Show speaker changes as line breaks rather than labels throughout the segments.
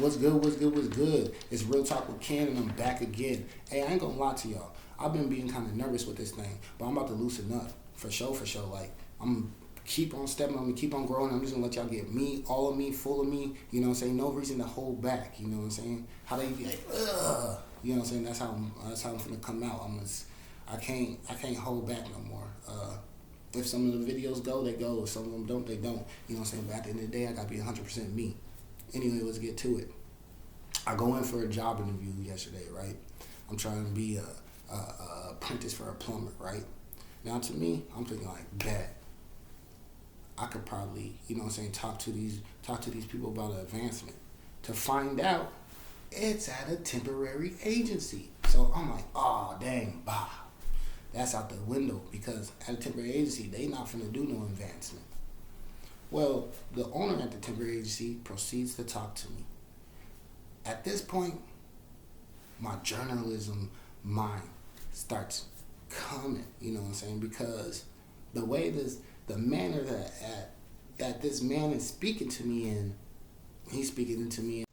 What's good, what's good, what's good? It's Real Talk with Ken and I'm back again. Hey, I ain't gonna lie to y'all. I've been being kind of nervous with this thing, but I'm about to loosen up. For sure, for sure. Like, I'm keep on stepping, I'm gonna keep on growing. I'm just gonna let y'all get me, all of me, full of me. You know what I'm saying? No reason to hold back. You know what I'm saying? How they be like, ugh. You know what I'm saying? That's how I'm finna come out. I can't hold back no more. If some of the videos go, they go. If some of them don't, they don't. You know what I'm saying? But at the end of the day, I gotta be 100% me. Anyway, let's get to it. I go in for a job interview yesterday, right? I'm trying to be a apprentice for a plumber, right? Now to me, I'm thinking like, bet I could probably, you know what I'm saying, talk to these people about an advancement. To find out, it's at a temporary agency. So I'm like, oh dang, bah. That's out the window because at a temporary agency, they not finna do no advancement. Well, the owner at the temporary agency proceeds to talk to me. At this point, my journalism mind starts coming, you know what I'm saying? Because the way the manner that this man is speaking to me in, he's speaking to me.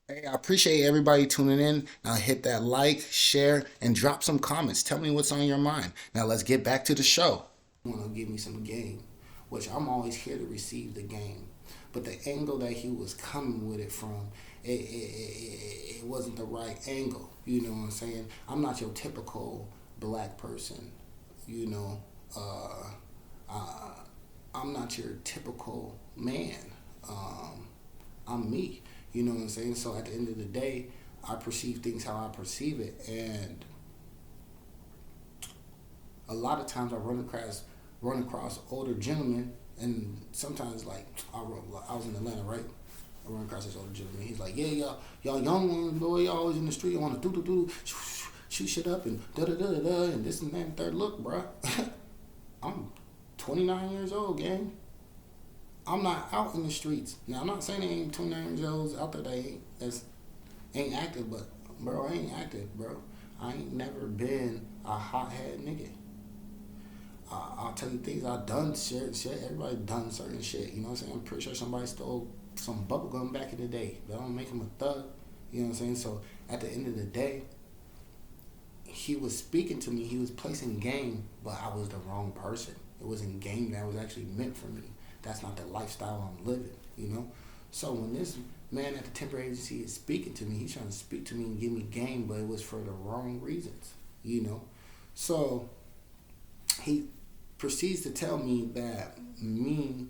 Hey, I appreciate everybody tuning in. Now hit that like, share, and drop some comments. Tell me what's on your mind. Now let's get back to the show. Want to give me some game, which I'm always here to receive the game. But the angle that he was coming with it from, it wasn't the right angle. You know what I'm saying? I'm not your typical black person. You know, I'm not your typical man. I'm me. You know what I'm saying? So at the end of the day, I perceive things how I perceive it, and a lot of times I run across older gentlemen, and sometimes like I was in Atlanta, right? I run across this older gentleman. He's like, yeah, y'all young ones, boy, y'all always in the street, want to do shoot shit up and da da da da and this and that and third. Look, bro, I'm 29 years old, gang. I'm not out in the streets. Now, I'm not saying there ain't 29 years olds out there that ain't active, but, bro, I ain't active, bro. I ain't never been a hothead nigga. I'll tell you things, I've done shit. Everybody done certain shit, you know what I'm saying? I'm pretty sure somebody stole some bubble gum back in the day. That don't make him a thug, you know what I'm saying? So, at the end of the day, he was speaking to me, he was placing game, but I was the wrong person. It wasn't game that was actually meant for me. That's not the lifestyle I'm living, you know? So when this man at the temporary agency is speaking to me, he's trying to speak to me and give me game, but it was for the wrong reasons, you know? So he proceeds to tell me that me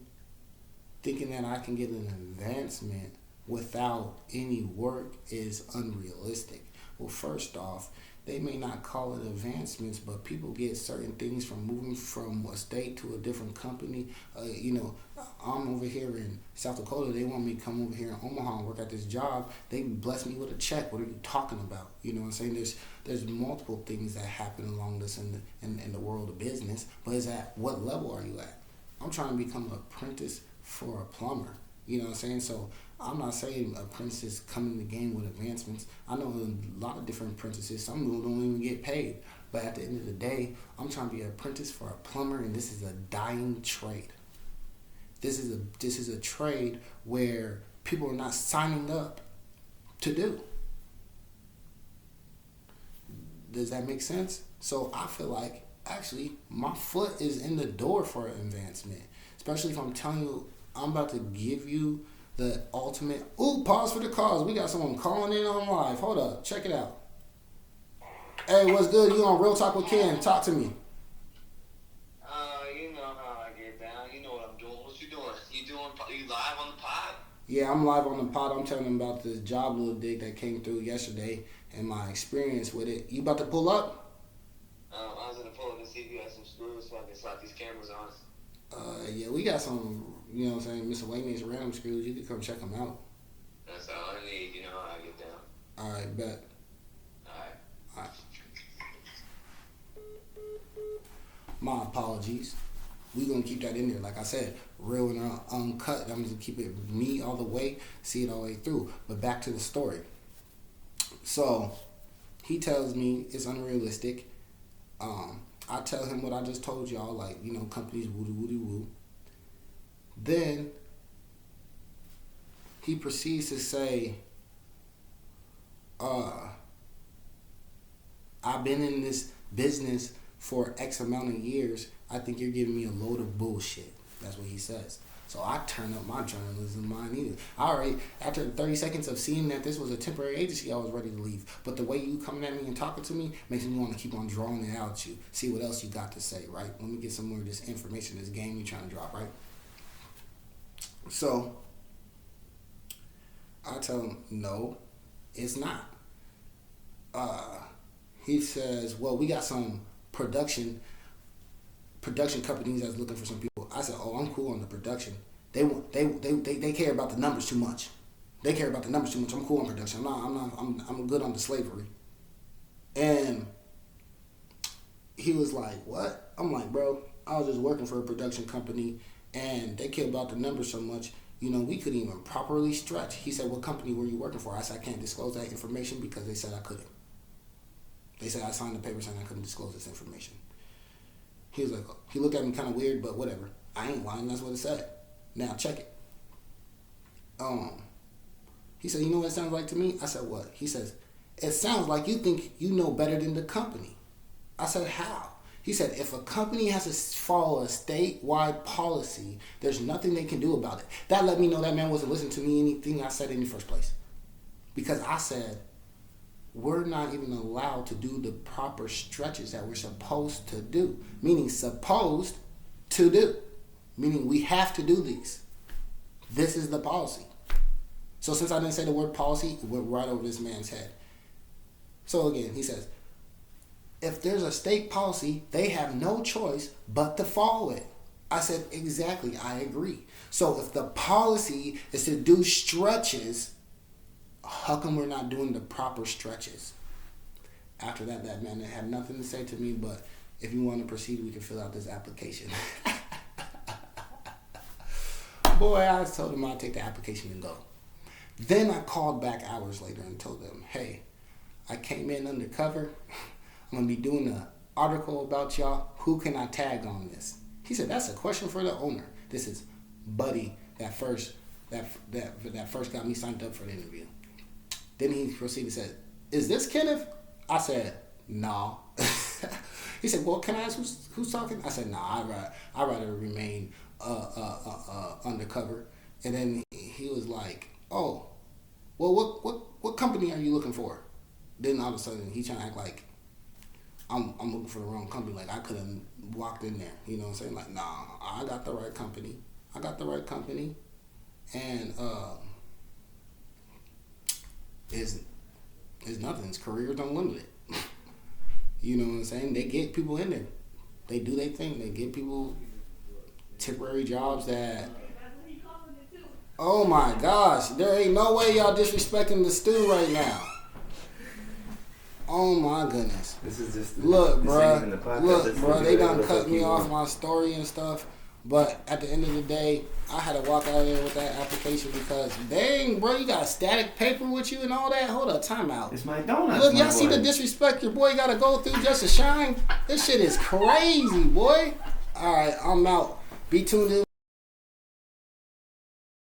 thinking that I can get an advancement without any work is unrealistic. Well, first off, they may not call it advancements, but people get certain things from moving from a state to a different company. You know, I'm over here in South Dakota. They want me to come over here in Omaha and work at this job. They bless me with a check. What are you talking about? You know what I'm saying? There's multiple things that happen along this in the world of business. But is at what level are you at? I'm trying to become an apprentice for a plumber. You know what I'm saying? So I'm not saying apprentices come in the game with advancements. I know a lot of different apprentices. Some of them don't even get paid. But at the end of the day, I'm trying to be an apprentice for a plumber, and this is a dying trade. This is a trade where people are not signing up to do. Does that make sense? So I feel like actually my foot is in the door for an advancement, especially if I'm telling you I'm about to give you the ultimate. Ooh, pause for the cause. We got someone calling in on live. Hold up. Check it out. Hey, what's good? You on Real Talk with Ken. Talk to me.
You know how I get down. You know what I'm doing. What you doing? You live on the pod?
Yeah, I'm live on the pod. I'm telling them about this job little dig that came through yesterday and my experience with it. You about to pull up?
I was gonna pull up and see if you had some screws so I can slap these cameras on.
Yeah, we got some, you know what I'm saying, miscellaneous random screws. You can come check them out.
That's all I need. You know how I get down.
All right, bet.
Alright.
All right. My apologies. We gonna keep that in there. Like I said, real and uncut. I'm gonna keep it me all the way, see it all the way through. But back to the story. So he tells me it's unrealistic. I tell him what I just told y'all, like, you know, companies woody woody woo. Then he proceeds to say, I've been in this business for X amount of years. I think you're giving me a load of bullshit. That's what he says. So I turn up my journalism mind either. Alright, after 30 seconds of seeing that this was a temporary agency, I was ready to leave. But the way you coming at me and talking to me makes me want to keep on drawing it out at you. See what else you got to say, right? Let me get some more of this information, this game you trying to drop, right? So I tell him, no, it's not. He says, well, we got some production companies that's looking for some people. I said, oh, I'm cool on the production. They care about the numbers too much. They care about the numbers too much. I'm cool on production. I'm good on the slavery. And he was like, what? I'm like, bro, I was just working for a production company and they care about the numbers so much, we couldn't even properly stretch. He said, what company were you working for? I said, I can't disclose that information because they said I couldn't. They said I signed the paper saying I couldn't disclose this information. He was like, he looked at me kind of weird, but whatever. I ain't lying. That's what it said. Now check it. He said, you know what it sounds like to me? I said, what? He says, it sounds like you think you know better than the company. I said, how? He said, if a company has to follow a statewide policy, there's nothing they can do about it. That let me know that man wasn't listening to me anything I said in the first place. Because I said, we're not even allowed to do the proper stretches that we're supposed to do. Meaning supposed to do. Meaning we have to do these. This is the policy. So since I didn't say the word policy, it went right over this man's head. So again, he says, if there's a state policy, they have no choice but to follow it. I said, exactly, I agree. So if the policy is to do stretches, how come we're not doing the proper stretches? After that man had nothing to say to me, but if you want to proceed, we can fill out this application. Boy, I told him I'd take the application and go. Then I called back hours later and told them, hey, I came in undercover. I'm going to be doing an article about y'all. Who can I tag on this? He said, that's a question for the owner. This is Buddy that first got me signed up for the interview. Then he proceeded and said, is this Kenneth? I said, no. He said, well, can I ask who's talking? I said, nah, I'd rather remain undercover. And then he was like, oh, well, what company are you looking for? Then all of a sudden, he trying to act like I'm looking for the wrong company. Like I could have walked in there. You know what I'm saying? Like, nah, I got the right company. And it's nothing. It's careers unlimited. You know what I'm saying? They get people in there. They do their thing. They get people temporary jobs that... Oh my gosh. There ain't no way y'all disrespecting the stew right now. Oh my goodness.
This is just...
Look, bro. They done cut me off my story and stuff. But at the end of the day, I had to walk out of there with that application because, dang, bro, you got static paper with you and all that? Hold up, time out.
It's my donuts,
look, y'all see the disrespect your boy got to go through just to shine? This shit is crazy, boy. All right, I'm out. Be tuned in.